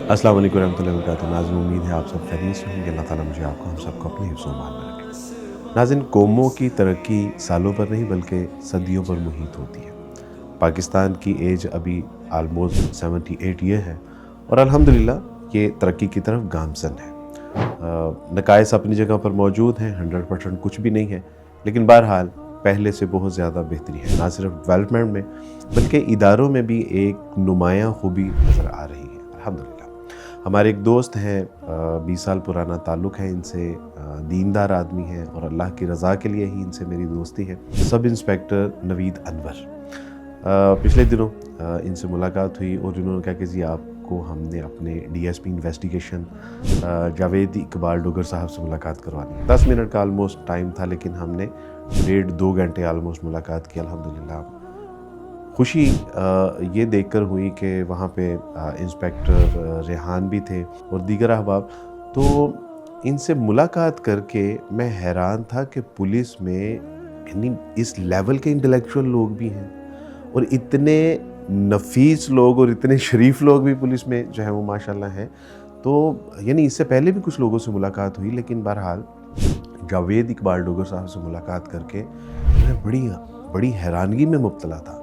अस्सलाम वालेकुम रहमतुल्लाहि व बरकातुहू। नाज़रीन, उम्मीद है आप सब खैरियत से होंगे। अल्लाह ताला मुझे आपको हम सबको अपने हिफ्ज़ व अमान में रखे। नाज़रीन, कौमों की तरक्की सालों पर नहीं बल्कि सदियों पर मुहित होती है। पाकिस्तान की एज अभी आलमोस्ट 78 ईयर है और अल्हम्दुलिल्लाह ये तरक्की की तरफ गामज़न है। नकाइस अपनी जगह पर मौजूद हैं, 100% कुछ भी नहीं है, लेकिन बहरहाल पहले से बहुत ज़्यादा बेहतरी है। ना सिर्फ डेवलपमेंट में बल्कि इदारों में भी एक नुमायाँ खूबी नज़र आ रही है अल्हम्दुलिल्लाह। हमारे एक दोस्त हैं, 20 साल पुराना ताल्लुक़ है इनसे, दीनदार आदमी हैं और अल्लाह की रज़ा के लिए ही इनसे मेरी दोस्ती है। सब इंस्पेक्टर नवीद अनवर, पिछले दिनों इनसे मुलाकात हुई और इन्होंने कहा कि जी आपको हमने अपने DSP इन्वेस्टिगेशन जावेद इकबाल डोगर साहब से मुलाकात करवानी है। 10 मिनट का ऑलमोस्ट टाइम था, लेकिन हमने 1.5-2 घंटे ऑलमोस्ट मुलाकात की। अल्हम्दुलिल्लाह खुशी ये देखकर हुई कि वहाँ पे इंस्पेक्टर रेहान भी थे और दीगर अहबाब। तो इनसे मुलाकात करके मैं हैरान था कि पुलिस में यानी इस लेवल के इंटेलेक्चुअल लोग भी हैं और इतने नफीस लोग और इतने शरीफ लोग भी पुलिस में जो है वो माशाल्लाह हैं। तो यानी इससे पहले भी कुछ लोगों से मुलाकात हुई, लेकिन बहरहाल जावेद इकबाल डोगर साहब से मुलाकात करके मैं बड़ी हैरानगी में मुब्तला था।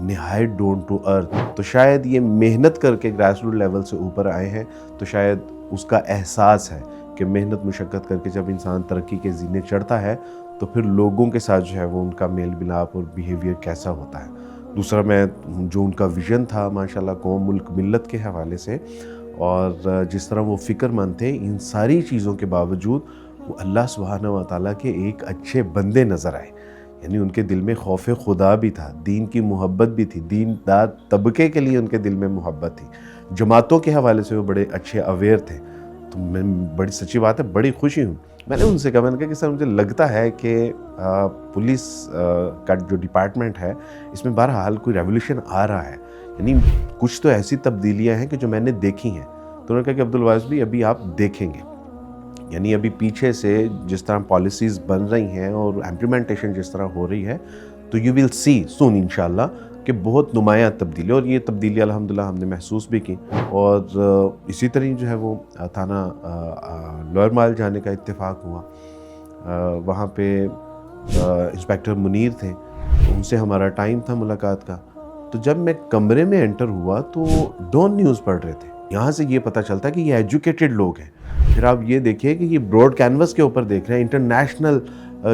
निहायत डाउन टू अर्थ। तो शायद ये मेहनत करके ग्रास रूट लेवल से ऊपर आए हैं, तो शायद उसका एहसास है कि मेहनत मुशक्क़त करके जब इंसान तरक्की के ज़ीने चढ़ता है तो फिर लोगों के साथ जो है वो उनका मेल मिलाप और बिहेवियर कैसा होता है। दूसरा, मैं जो उनका विज़न था माशाल्लाह कौम मुल्क मिल्लत के हवाले से, और जिस तरह वो फ़िक्रमंद थे, इन सारी चीज़ों के बावजूद वो अल्लाह सुब्हानहू व तआला के एक अच्छे बंदे नज़र आए। यानी उनके दिल में खौफ खुदा भी था, दीन की मोहब्बत भी थी, दीनदार तबके के लिए उनके दिल में मोहब्बत थी, जमातों के हवाले से वो बड़े अच्छे अवेयर थे। तो मैं बड़ी सच्ची बात है, बड़ी खुशी हूँ। मैंने उनसे कहा, मैंने कहा कि सर मुझे लगता है कि पुलिस का जो डिपार्टमेंट है इसमें बहरहाल कोई रेवोल्यूशन आ रहा है, यानी कुछ तो ऐसी तब्दीलियाँ हैं कि जो मैंने देखी हैं। तो उन्होंने कहा कि अब्दुल वाइस भी अभी आप देखेंगे, यानी अभी पीछे से जिस तरह पॉलिसीज़ बन रही हैं और इम्प्लीमेंटेशन जिस तरह हो रही है, तो यू विल सी सून इंशाल्लाह कि बहुत नुमायाँ तब्दीली, और ये तब्दीली अल्हम्दुलिल्लाह हमने महसूस भी की। और इसी तरह जो है वो थाना लोअर माइल जाने का इत्तेफाक हुआ। वहाँ पे इंस्पेक्टर मुनीर थे, उनसे हमारा टाइम था मुलाकात का। तो जब मैं कमरे में एंटर हुआ तो डॉन न्यूज़ पढ़ रहे थे। यहाँ से ये पता चलता है कि ये एजुकेटेड लोग हैं। फिर आप ये देखिए कि ये ब्रॉड कैनवस के ऊपर देख रहे हैं, इंटरनेशनल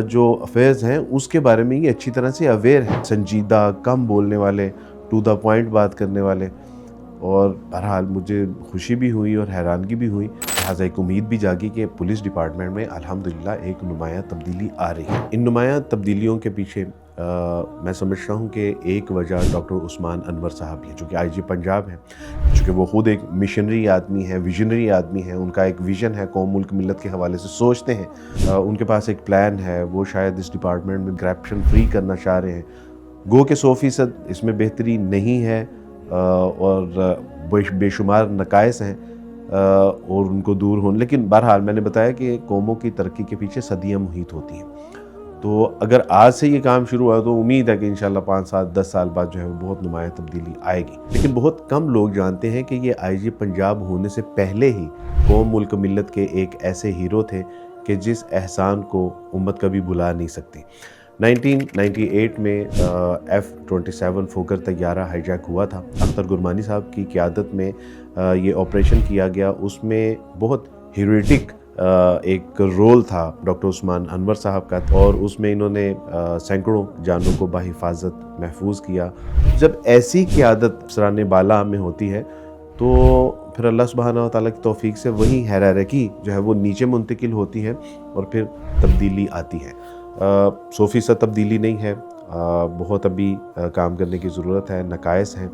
जो अफेयर्स हैं उसके बारे में ये अच्छी तरह से अवेयर हैं, संजीदा, कम बोलने वाले, टू द पॉइंट बात करने वाले। और बहरहाल मुझे खुशी भी हुई और हैरानगी भी हुई, लिहाजा एक उम्मीद भी जागी कि पुलिस डिपार्टमेंट में अल्हम्दुलिल्लाह एक नुमायाँ तब्दीली आ रही है। इन नुमायाँ तब्दीलियों के पीछे मैं समझता हूँ कि एक वजह डॉक्टर उस्मान अनवर साहब है, जो कि IG पंजाब हैं, चूँकि वो ख़ुद एक मिशनरी आदमी है, विजनरी आदमी है। उनका एक विज़न है, कौम मुल्क मिल्लत के हवाले से सोचते हैं। उनके पास एक प्लान है, वो शायद इस डिपार्टमेंट में करप्शन फ्री करना चाह रहे हैं। गो के 100% इसमें बेहतरी नहीं है और बेशुमार नकाइस हैं और उनको दूर होने, लेकिन बहरहाल मैंने बताया कि कौमों की तरक्की के पीछे सदियाँ मुहित होती हैं। तो अगर आज से ये काम शुरू हुआ तो उम्मीद है कि इंशाल्लाह 5 साल 10 साल बाद जो है वो बहुत नुमायाँ तब्दीली आएगी। लेकिन बहुत कम लोग जानते हैं कि ये IG पंजाब होने से पहले ही कौम मुल्क मिल्लत के एक ऐसे हीरो थे कि जिस एहसान को उम्मत कभी भुला नहीं सकती। 1998 में F-27 फोकर तैयारा हाईजैक हुआ था। अख्तर गुरमानी साहब की क़यादत में ये ऑपरेशन किया गया। उसमें बहुत हीरोइक एक रोल था डॉक्टर उस्मान अनवर साहब का, और उसमें इन्होंने सैकड़ों जानों को बाहिफाजत महफूज किया। जब ऐसी क़यादत सराने बाला में होती है तो फिर अल्लाह सुब्हानहू व तआला की तौफीक से वही हायरार्की जो है वो नीचे मुंतकिल होती है और फिर तब्दीली आती है। 100% तब्दीली नहीं है, बहुत अभी काम करने की ज़रूरत है, नकाइस हैं,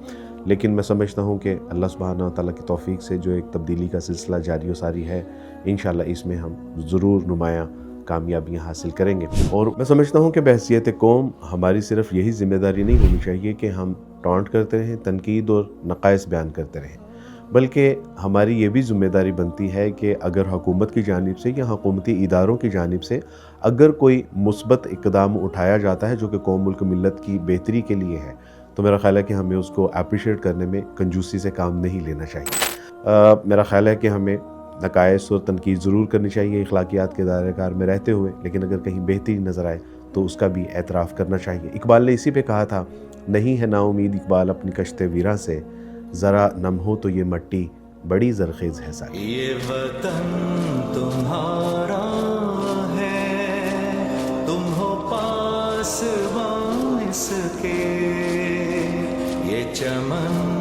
लेकिन मैं समझता हूँ कि अल्लाह सुब्हानहू व तआला की तौफीक से जो एक तब्दीली का सिलसिला जारी व सारी है, इंशाल्लाह इसमें हम ज़रूर नुमायाँ कामयाबियाँ हासिल करेंगे। और मैं समझता हूँ कि बहैसियत कौम हमारी सिर्फ़ यही ज़िम्मेदारी नहीं होनी चाहिए कि हम टॉन्ट करते रहें, तनकीद और नकाइस बयान करते रहें, बल्कि हमारी ये भी ज़िम्मेदारी बनती है कि अगर हुकूमत की जानिब से या हुकूमती इदारों की जानिब से अगर कोई मुस्बत इक़दाम उठाया जाता है जो कि कौम मुल्क मिल्लत की बेहतरी के लिए है, तो मेरा ख़्याल है कि हमें उसको अप्रिशिएट करने में कंजूसी से काम नहीं लेना चाहिए। میرا خیال ہے کہ ہمیں نقائص اور تنقید ضرور کرنی چاہیے اخلاقیات کے دائرۂ کار میں رہتے ہوئے، لیکن اگر کہیں بہتری نظر آئے تو اس کا بھی اعتراف کرنا چاہیے۔ اقبال نے اسی پہ کہا تھا، نہیں ہے نا امید اقبال اپنی کشت ویراں سے، ذرا نم ہو تو یہ مٹی بڑی زرخیز ہے ساقی۔ یہ وطن تمہارا ہے، تم ہو پاسبان اس کے، یہ چمن